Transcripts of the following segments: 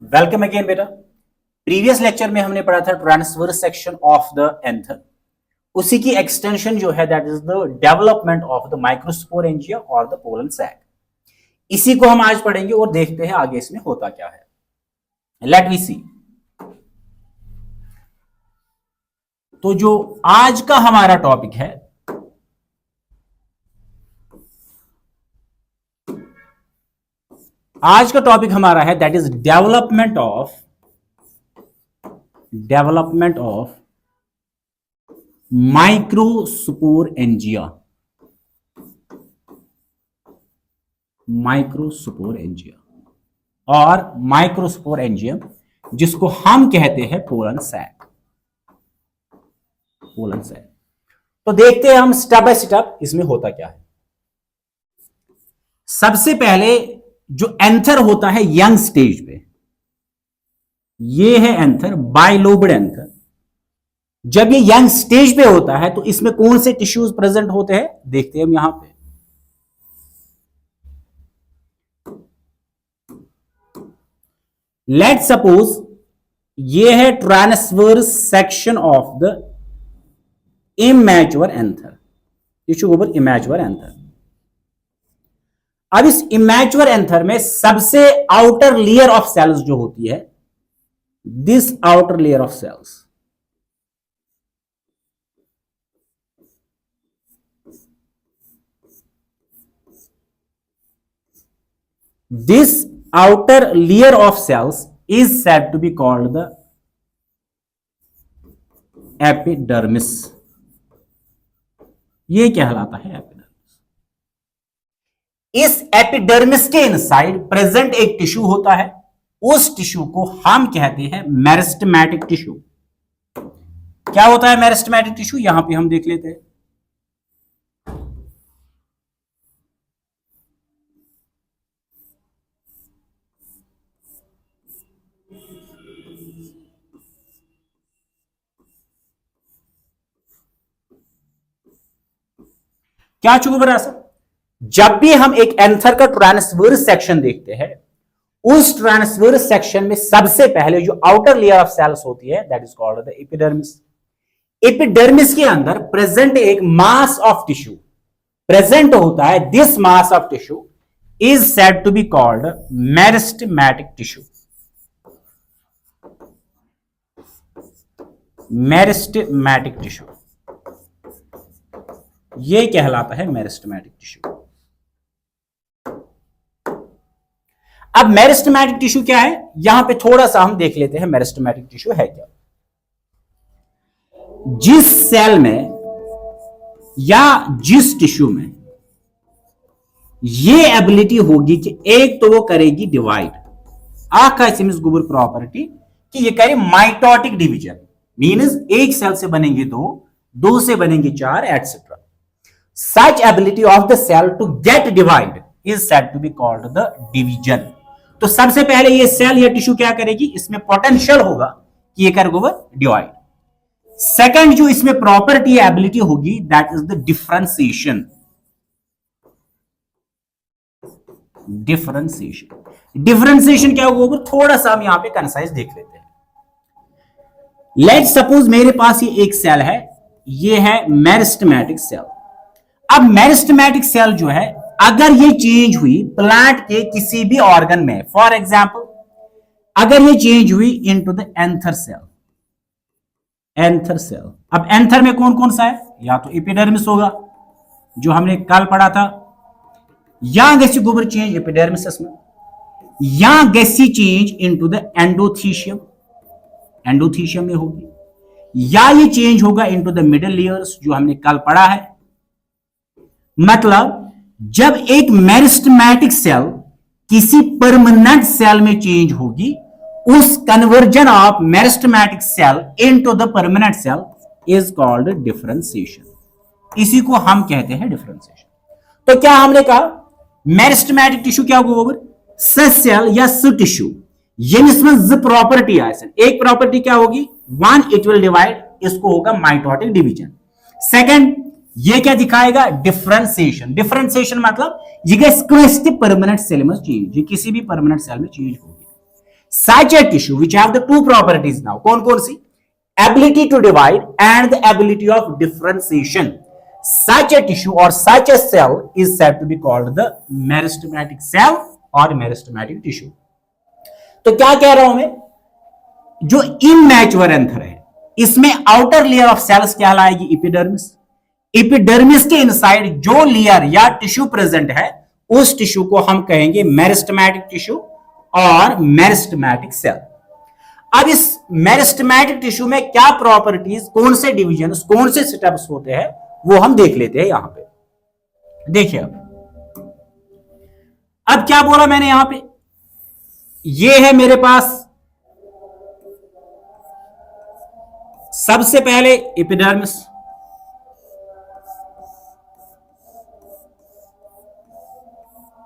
Welcome again बेटा। Previous lecture में हमने पढ़ा था transverse section of the anther. उसी की एक्सटेंशन जो है that is the development of the microsporangia और द पोलन सैक। इसी को हम आज पढ़ेंगे और देखते हैं आगे इसमें होता क्या है। लेट वी सी। तो जो आज का हमारा टॉपिक है आज का टॉपिक हमारा है that is development of microsporangia. और माइक्रोस्पोरेंजियम जिसको हम कहते हैं पोलन सैक। तो देखते हैं हम स्टेप बाय स्टेप इसमें होता क्या है। सबसे पहले जो एंथर होता है यंग स्टेज पे, ये है एंथर, बाइलोब्ड एंथर। जब ये यंग स्टेज पे होता है तो इसमें कौन से टिश्यूज प्रेजेंट होते हैं देखते हैं हम यहां पे। लेट सपोज ये है transverse section of the immature anther, tissue ऊपर इमैच्योर एंथर। अब इस इमैच्योर एंथर में सबसे आउटर लेयर ऑफ सेल्स जो होती है, this outer layer of cells, this outer layer of cells is said to be called the epidermis। ये कहलाता है एपिडर्मिस। इस एपिडर्मिस के इनसाइड प्रेजेंट एक टिश्यू होता है, उस टिश्यू को हम कहते हैं मेरिस्टेमेटिक टिश्यू। क्या होता है मेरिस्टेमेटिक टिश्यू, यहां पे हम देख लेते हैं। क्या चुका ऐसा, जब भी हम एक एंथर का ट्रांसवर्स सेक्शन देखते हैं, उस ट्रांसवर्स सेक्शन में सबसे पहले जो आउटर लेयर ऑफ सेल्स होती है that is called the epidermis. Epidermis के अंदर प्रेजेंट एक मास ऑफ टिश्यू प्रेजेंट होता है। This mass of tissue is said to be called meristematic tissue. Meristematic tissue ये कहलाता है मेरिस्टेमेटिक टिश्यू। अब मेरिस्टेमेटिक टिश्यू क्या है, यहां पे थोड़ा सा हम देख लेते हैं मेरिस्टेमेटिक टिश्यू है क्या। जिस सेल में या जिस टिश्यू में ये एबिलिटी होगी कि एक तो वो करेगी डिवाइड, गुबर प्रॉपर्टी कि ये करे माइटोटिक डिवीजन, मींस एक सेल से बनेंगे दो से बनेंगे चार etcetera. Such ability of the cell to get divide is said to be called the division। तो सबसे पहले ये सेल या टिश्यू क्या करेगी, इसमें पोटेंशियल होगा कि ये करेगा डिवाइड। सेकंड जो इसमें प्रॉपर्टी एबिलिटी होगी that is the differentiation. Differentiation क्या होगा, थोड़ा सा हम यहां पे कंसाइज देख लेते हैं। लेट सपोज मेरे पास ये एक सेल है, ये है मेरिस्टेमेटिक सेल। अब मेरिस्टेमेटिक सेल जो है अगर ये चेंज हुई प्लांट के किसी भी ऑर्गन में, फॉर एग्जांपल अगर ये चेंज हुई इनटू द एंथर सेल। अब एंथर में कौन कौन सा है, या तो एपिडर्मिस होगा जो हमने कल पढ़ा था, या गैसी गोबर चेंज एपिडर्मिस में, या गैसी चेंज इनटू द एंडोथीशियम में होगी, या ये चेंज होगा इनटू द मिडल लेयर्स जो हमने कल पढ़ा है। मतलब जब एक मेरिस्टेमेटिक सेल किसी परमानेंट सेल में चेंज होगी, उस conversion of meristematic cell into the permanent cell is called differentiation. इसी को हम कहते हैं डिफरेंशिएशन। तो क्या हमने कहा मेरिस्टेमेटिक टिश्यू क्या होगा, सेल या टिश्यू, इसमें ज प्रॉपर्टी है। एक प्रॉपर्टी क्या होगी, वन इट विल डिवाइड, इसको होगा माइटोटिक डिवीजन। सेकंड ये क्या दिखाएगा, डिफरेंशिएशन मतलब ये परमानेंट सेल में चेंज, ये किसी भी परमानेंट सेल में चेंज होगी। such a tissue which have the two properties now, कौन कौन सी? Ability to divide and the ability of differentiation. Such a tissue or such a cell is said to be called the meristematic cell or meristematic tissue. तो क्या कह रहा हूं मैं, जो immature anther है इसमें आउटर लेयर ऑफ सेल्स क्या लाएगी? एपिडर्मिस। एपिडर्मिस के इनसाइड जो लेयर या टिश्यू प्रेजेंट है उस टिश्यू को हम कहेंगे मेरिस्टेमेटिक टिश्यू और मेरिस्टेमेटिक सेल। अब इस मेरिस्टेमेटिक टिश्यू में क्या प्रॉपर्टीज, कौन से डिवीजन, कौन से स्टेप्स होते हैं वो हम देख लेते हैं। यहां पे देखिए, अब क्या बोला मैंने यहां पे, ये है मेरे पास सबसे पहले epidermis,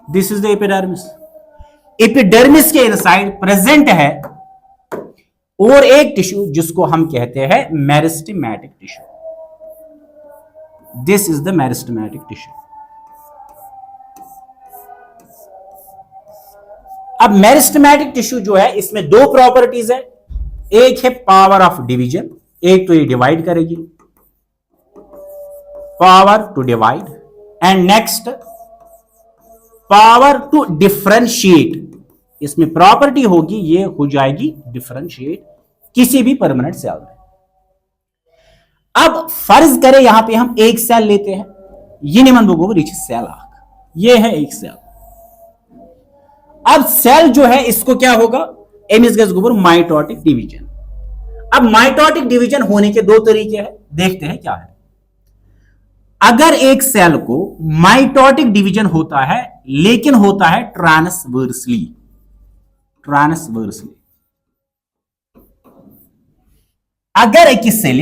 this is the epidermis. Epidermis के इनसाइड प्रेजेंट है और एक टिश्यू जिसको हम कहते हैं meristematic tissue, this is the meristematic tissue. अब मेरिस्टेमेटिक टिश्यू जो है इसमें दो प्रॉपर्टीज है, एक है पावर ऑफ डिवीजन, एक तो ये डिवाइड करेगी, power to divide, and next power to differentiate. इसमें प्रॉपर्टी होगी, ये हो जाएगी डिफरेंशिएट किसी भी परमानेंट सेल में। अब फर्ज करें यहां पे हम एक सेल लेते हैं, ये निमन बुगो रिच सेल आग, ये है एक सेल। अब सेल जो है इसको क्या होगा, एमिस गैस गोबर माइटोटिक डिवीजन। अब माइटोटिक डिवीजन होने के दो तरीके हैं, देखते हैं क्या है। अगर एक सेल को माइटोटिक डिवीजन होता है लेकिन होता है ट्रांसवर्सली, ट्रांसवर्सली अगर एक cell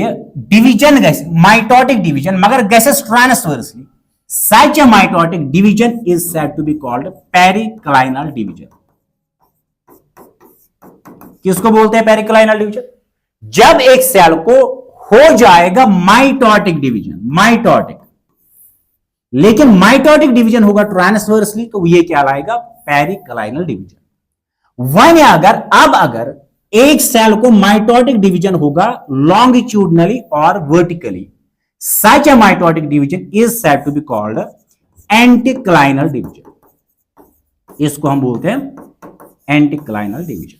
division goes mitotic division मगर gases transversely, such a mitotic division is said to be called periclinal division। किसको बोलते हैं पेरिक्लाइनल डिवीजन? जब एक सेल को हो जाएगा माइटोटिक डिवीजन, माइटोटिक, लेकिन माइटोटिक डिवीजन होगा ट्रांसवर्सली, तो ये क्या लाएगा? Periclinal division. वन अगर एक सेल को माइटोटिक डिवीजन होगा लॉन्गिट्यूडनली और vertically, such a mitotic division is said to be called anticlinal division। इसको हम बोलते हैं anticlinal division।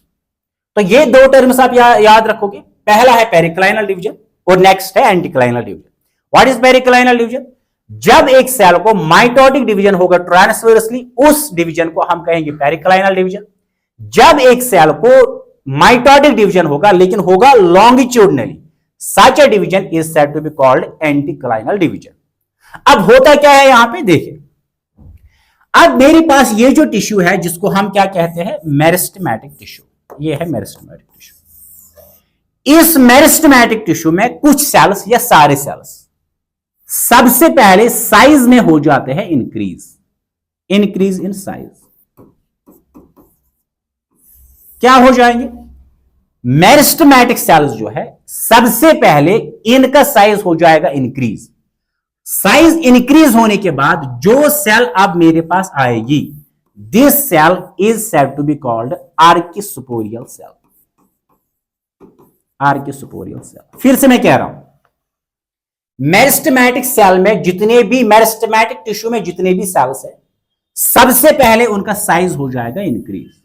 तो ये दो टर्म्स आप याद रखोगे, पहला है पेरिक्लाइनल डिवीजन और नेक्स्ट है anticlinal division. What is periclinal division? जब एक सेल को माइटोटिक डिवीजन होगा ट्रांसवर्सली, उस डिवीजन को हम कहेंगे पेरिक्लाइनल डिवीजन। जब एक सेल को माइटोटिक डिवीजन होगा लेकिन होगा longitudinally, such a division is said to be called anticlinal division। अब होता क्या है यहां पे देखिए, अब मेरे पास ये जो टिश्यू है जिसको हम क्या कहते हैं? मेरिस्टेमेटिक टिश्यू, ये है मेरिस्टेमेटिक टिश्यू। इस मेरिस्टेमेटिक टिश्यू में कुछ सेल्स या सारे सेल्स सबसे पहले साइज में हो जाते हैं इंक्रीज इन साइज। क्या हो जाएंगे? मेरिस्टेमेटिक सेल्स जो है सबसे पहले इनका साइज हो जाएगा इंक्रीज। साइज इंक्रीज होने के बाद जो सेल अब मेरे पास आएगी, this cell is said to be called archesporial cell. Archesporial cell, फिर से मैं कह रहा हूं, मेरिस्टेमेटिक सेल में जितने भी मेरिस्टेमेटिक टिश्यू में जितने भी सेल्स है, सबसे पहले उनका साइज हो जाएगा इंक्रीज।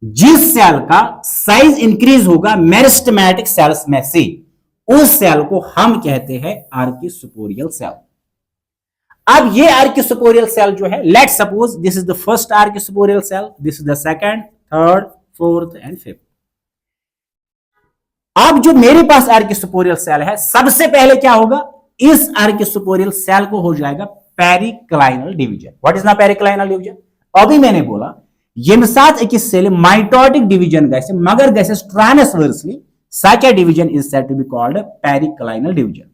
जिस सेल का साइज इंक्रीज होगा मेरिस्टेमेटिक सेल्स में से, उस सेल को हम कहते हैं आर्किस्पोरियल सेल। अब ये आर्किस्पोरियल सेल जो है, let suppose this is the first archesporial cell, this is the second, third, fourth and fifth. अब जो मेरे पास आर्किस्पोरियल सेल है, सबसे पहले क्या होगा? इस आर्किस्पोरियल सेल को हो जाएगा पेरिक्लाइनल डिवीजन। व्हाट इज ना पेरिक्लाइनल डिवीजन? अभी मैंने बोला ये साथ एक सेल माइटोटिक डिवीजन गैसे मगर गैसे transversely, such a division is said to be called periclinal division।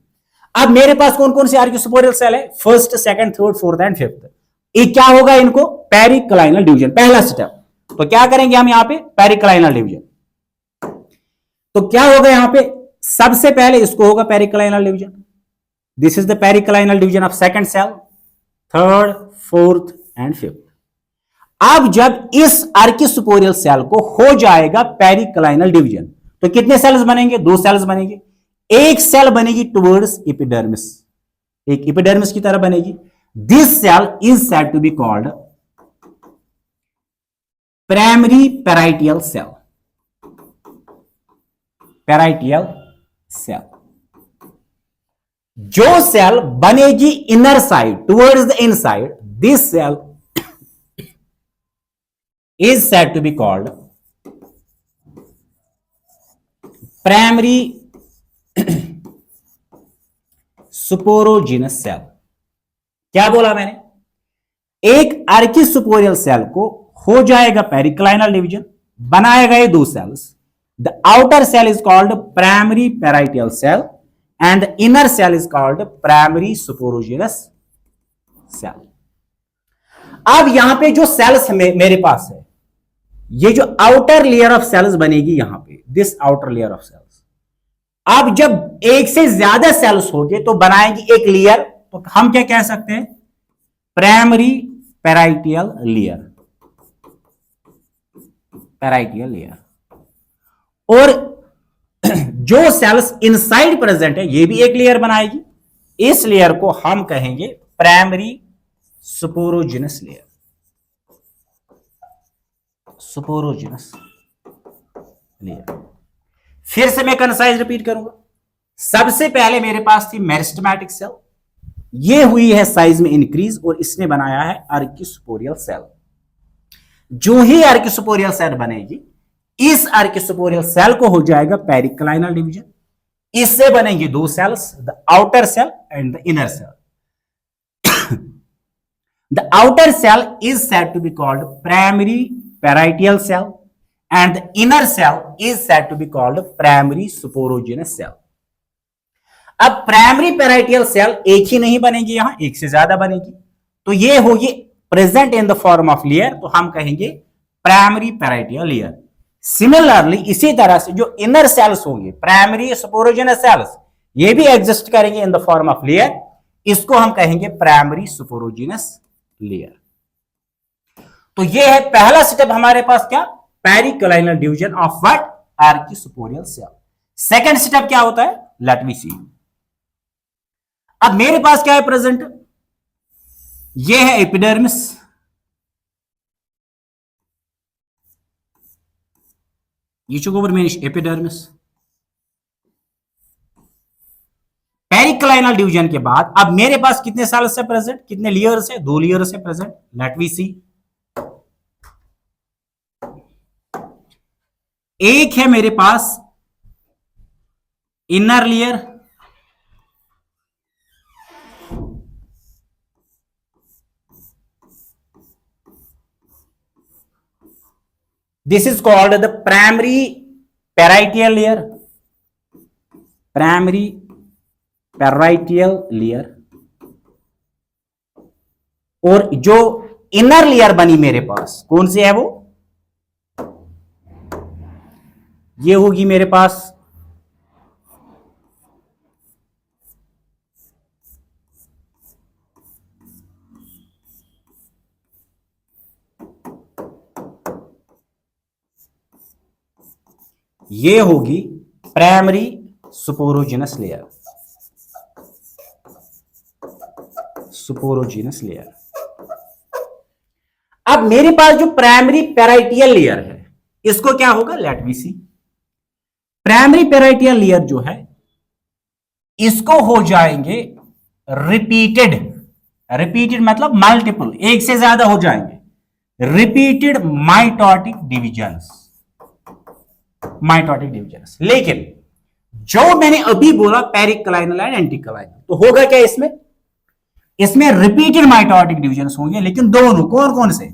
अब मेरे पास कौन कौन से आर्किस्पोरियल सेल है? First, second, third, fourth and fifth. ये क्या होगा इनको? पेरिक्लाइनल डिवीजन, पहला स्टेप। तो क्या करेंगे हम यहां पे? Periclinal division. तो क्या होगा यहां पे? सबसे पहले इसको होगा periclinal division, this is the periclinal division of second cell, third, fourth and fifth. अब जब इस आर्किसुपोरियल सेल को हो जाएगा पेरिक्लाइनल डिवीजन, तो कितने सेल्स बनेंगे? 2 सेल्स बनेंगे। एक सेल बनेगी टुवर्ड्स एपिडर्मिस, एक एपिडर्मिस की तरह बनेगी। This cell is said to be called primary parietal cell, parietal cell. जो सेल बनेगी inner side towards the inside, this cell is said to be called primary sporogenous cell. क्या बोला मैंने? एक आर्किसुपोरियल सेल को हो जाएगा पेरिक्लाइनल डिवीजन, बनाएगा ये 2 cells. The outer cell is called primary parietal cell and the inner cell is called primary sporogenous cell. अब यहां पे जो सेल्स मेरे पास है, ये जो आउटर लेयर ऑफ सेल्स बनेगी यहां पे, this outer layer of cells, अब जब एक से ज्यादा सेल्स होंगे तो बनाएगी एक लेयर, तो हम क्या कह सकते हैं? Primary parietal layer, parietal layer. और जो सेल्स इनसाइड प्रेजेंट है ये भी एक लेयर बनाएगी, इस लेयर को हम कहेंगे प्राइमरी सुपोरोजिनस लेयर, सुपोरोजिनस लेयर। फिर से मैं कंसाइज रिपीट करूंगा। सबसे पहले मेरे पास थी मेरिस्टेमेटिक सेल, ये हुई है साइज में इंक्रीज और इसने बनाया है आर्किसुपोरियल सेल। जो ही आर्किसुपोरियल सेल बनेगी, इस आर्किसुपोरियल सेल को हो जाएगा पेरिक्लाइनल डिवीजन, इससे बनेंगे 2 cells, the outer cell and the inner cell. The outer cell is said to be called primary parietal cell and the inner cell is said to be called primary suporogenous cell. अब primary parietal cell एक ही नहीं बनेगी, यहां एक से ज्यादा बनेगी, तो ये होगी present in the form of layer, तो हम कहेंगे प्राइमरी पेराइटियल लेयर। सिमिलरली इसी तरह से जो इनर सेल्स होंगे, प्राइमरी सुपोरोजेनस सेल्स, ये भी एग्जिस्ट करेंगे in the form of layer, इसको हम कहेंगे प्राइमरी सुपोरोजेनस लेयर। तो ये है पहला स्टेप हमारे पास, क्या? Periclinal division of what? Archesporial cell. Second step क्या होता है? Let me see. अब मेरे पास क्या है प्रेजेंट? ये है एपिडर्मिस, ये चुकोवर में एपिडर्मिस। पेरिक्लाइनल डिवीजन के बाद अब मेरे पास कितने सेल्स है प्रेजेंट? कितने लेयर्स है? 2 लेयर्स है प्रेजेंट। लेट वी सी। एक है मेरे पास inner layer, this is called the primary parietal layer, primary parietal layer. और जो इनर लेयर बनी मेरे पास, कौन सी है वो? ये होगी मेरे पास ये होगी प्राइमरी सुपोरोजिनस लेयर, सुपोरोजिनस लेयर। अब मेरे पास जो प्राइमरी पेराइटियल लेयर है, इसको क्या होगा? लेट मी सी। प्राइमरी पेराइटियल लेयर जो है, इसको हो जाएंगे रिपीटेड, रिपीटेड मतलब मल्टीपल, एक से ज्यादा हो जाएंगे repeated mitotic divisions, mitotic divisions. लेकिन जो मैंने अभी बोला पेरिक्लाइनल एंड एंटीक्लाइनल, तो होगा क्या इसमें? इसमें रिपीटेड माइटोटिक डिविजन्स होंगे, लेकिन दोनों कौन कौन से?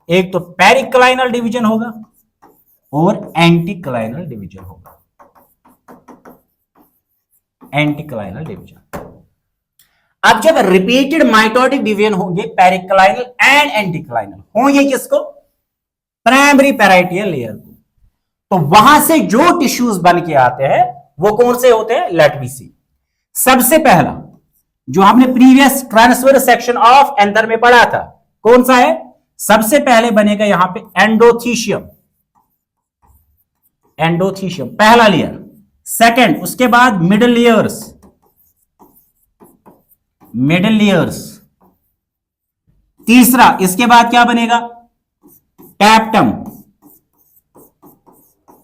एक तो पेरिक्लाइनल डिवीजन होगा और एंटीक्लाइनल डिवीजन होगा, एंटीक्लाइनल डिवीजन। अब जब रिपीटेड माइटोटिक डिवीजन होंगे पेरिक्लाइनल एंड एंटीक्लाइनल, होंगे किसको? प्राइमरी पेराइटियल लेयर को। तो वहां से जो टिश्यूज बन के आते हैं वो कौन से होते हैं? लेट मी सी। सबसे पहला, जो हमने previous transfer section of anther में पढ़ा था, कौन सा है? सबसे पहले बनेगा यहां पे एंडोथीशियम, एंडोथीशियम पहला लेयर। सेकंड, उसके बाद मिडल लेयर्स, मिडल लेयर्स। तीसरा, इसके बाद क्या बनेगा, टैप्टम।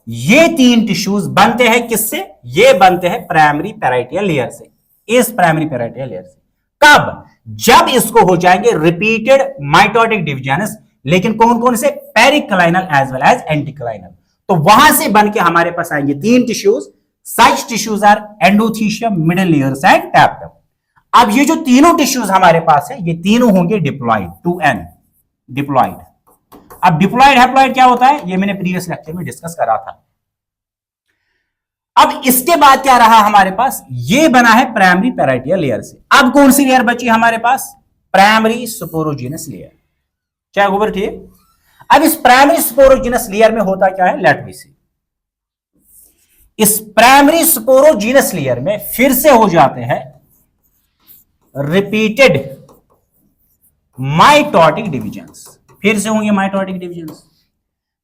ये तीन टिश्यूज बनते हैं किससे, ये बनते हैं प्राइमरी पैराइटियल लेयर से, इस प्राइमरी पैराइटियल लेयर से। कब, जब इसको हो जाएंगे रिपीटेड माइटोटिक डिविजन्स, लेकिन कौन कौन से, periclinal as well as anticlinal. तो वहां से बन के हमारे पास आएंगे तीन tissues, such tissues are endothecium, middle layers and tapetum. अब ये जो तीनों टिश्यूज हमारे पास है, ये तीनों होंगे डिप्लॉइड, 2N डिप्लॉइड। अब डिप्लॉइड हैप्लॉइड क्या होता है, ये मैंने प्रीवियस लेक्चर में डिस्कस करा था। अब इसके बाद क्या रहा हमारे पास, ये बना है प्राइमरी पैराइटियल लेयर से। अब कौन सी लेयर बची हमारे पास, प्राइमरी स्पोरोजिनस लेयर। क्या गोबर ठीक। अब इस प्राइमरी स्पोरोजिनस लेयर में होता क्या है, लेट मी सी। इस प्राइमरी स्पोरोजिनस लेयर में फिर से हो जाते हैं रिपीटेड माइटोटिक डिविजन्स, फिर से होंगे माइटोटिक डिविजन्स।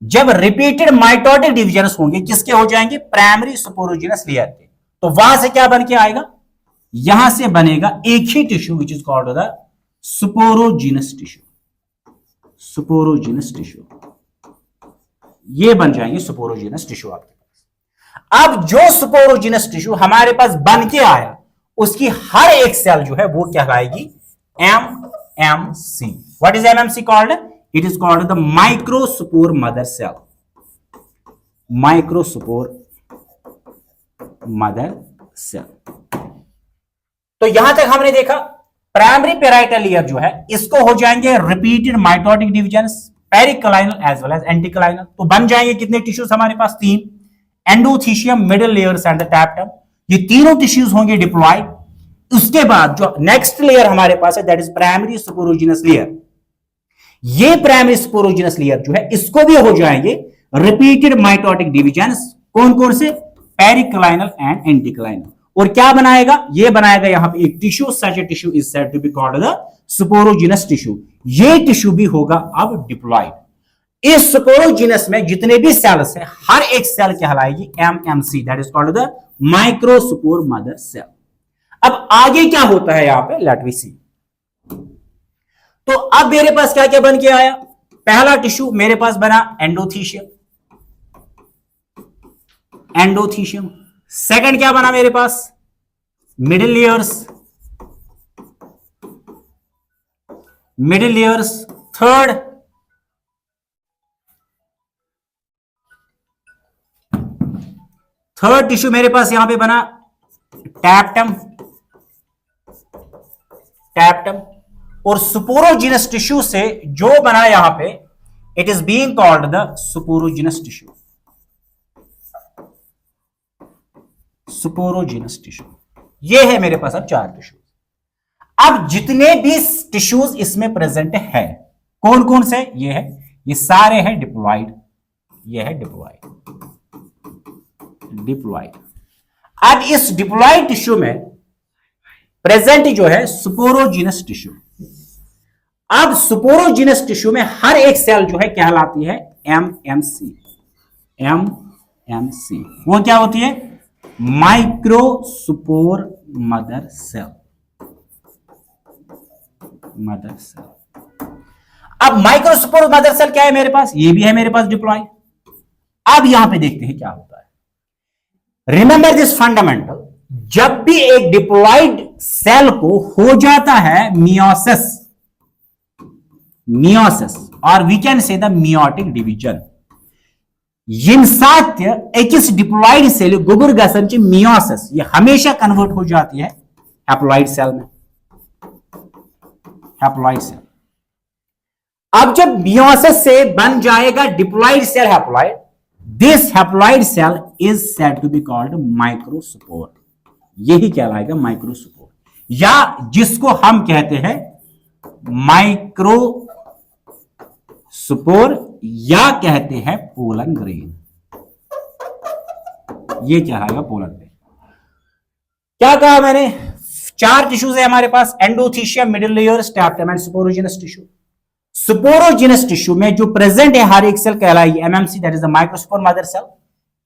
जब रिपीटेड माइटोटिक डिविजन्स होंगे, किसके हो जाएंगे, प्राइमरी स्पोरोजिनस लेयर के, तो वहां से क्या बन के आएगा, यहां से बनेगा एक ही tissue which is called the sporogenous tissue, sporogenous tissue. ये बन जाएंगे स्पोरोजिनस टिश्यू आपके पास। अब जो स्पोरोजिनस टिश्यू हमारे पास बन के आया, उसकी हर एक सेल जो है वो कहलाएगी MMC। What is MMC called, it is called the microspore mother cell, microspore mother cell. तो यहां तक हमने देखा प्राइमरी पैराइटल लेयर जो है, इसको हो जाएंगे repeated mitotic divisions, periclinal as well as anticlinal. तो बन जाएंगे कितने टिश्यूज हमारे पास, तीन, endothecium, middle layers and the tapetum. ये तीनों टिश्यूज होंगे डिप्लॉइड। उसके बाद जो नेक्स्ट लेयर हमारे पास है, that is primary sporogenous layer. ये प्राइमरी स्पोरोजिनस लेयर जो है, इसको भी हो जाएंगे रिपीटेड माइटोटिक डिविजन्स, कौन कौन से, पेरिक्लाइनल एंड एंटीक्लाइनल। और क्या बनाएगा, ये बनाएगा यहां पे एक tissue, such a tissue is said to be called the sporogenous tissue. ये टिश्यू भी होगा अब डिप्लॉइड। इस स्पोरोजिनस में जितने भी सेल्स है, हर एक सेल कहलाएगी MMC, that is called the microspore mother cell. अब आगे क्या होता है यहां पे, लेट वी सी। तो अब मेरे पास क्या क्या बन के आया, पहला टिश्यू मेरे पास बना एंडोथीशियम, एंडोथीशियम। सेकंड क्या बना मेरे पास, middle layers, middle layers. Third tissue मेरे पास यहां पे बना टैप्टम, टैप्टम। और स्पोरोजिनस टिश्यू से जो बना यहां पे, it is being called the sporogenous tissue, sporogenous tissue. ये है मेरे पास अब चार टिश्यू। अब जितने भी टिश्यूज इसमें प्रेजेंट है, कौन कौन से, ये है, ये सारे हैं डिप्लॉइड, ये है डिप्लॉइड, डिप्लॉइड। अब इस डिप्लॉइड टिश्यू में प्रेजेंट जो है स्पोरोजिनस टिश्यू। अब स्पोरोजिनस टिश्यू में हर एक सेल जो है कहलाती है MMC, MMC। वो क्या होती है, microspore mother cell, mother cell. अब माइक्रोस्पोर मदर सेल क्या है मेरे पास, ये भी है मेरे पास डिप्लॉइड। अब यहां पे देखते हैं क्या होता है। रिमेंबर दिस फंडामेंटल, जब भी एक डिप्लॉइड सेल को हो जाता है मियोसिस, मियोसिस, और we can say the meiotic division, यिनसात्य एकिस डिप्लॉइड सेल गुगुर गसनची मियोसिस, ये हमेशा कन्वर्ट हो जाती है हैप्लॉइड सेल में, हैप्लॉइड सेल। अब जब मियोसिस से बन जाएगा diploid cell haploid, this haploid cell is said to be called microspore. यही कहलाएगा माइक्रोस्पोर, या जिसको हम कहते हैं माइक्रोस्पोर, या कहते हैं पोलन ग्रेन। ये कहलाएगा पोलन ग्रेन। क्या कहा मैंने, चार टिश्यूज है हमारे पास, endothecium, middle layers, tapetum and sporogenous tissue. Sporogenous tissue में जो प्रेजेंट है हर एक सेल कहलाएगी MMC, that is the microspore mother cell.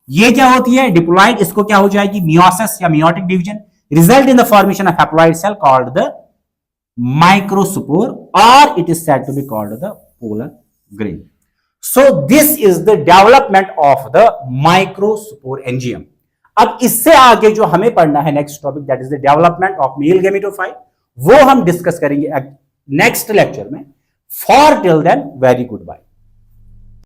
ये क्या होती है? डिप्लॉइड, इसको क्या हो जाएगी? मियोसिस या meiotic division, result in the formation of haploid cell called the microspore, और it is said to be called the pollen grain. So this is the development of the microsporangium. अब इससे आगे जो हमें पढ़ना है next topic, that is the development of male gametophyte, वो हम डिस्कस करेंगे नेक्स्ट लेक्चर में। For till then, very good bye.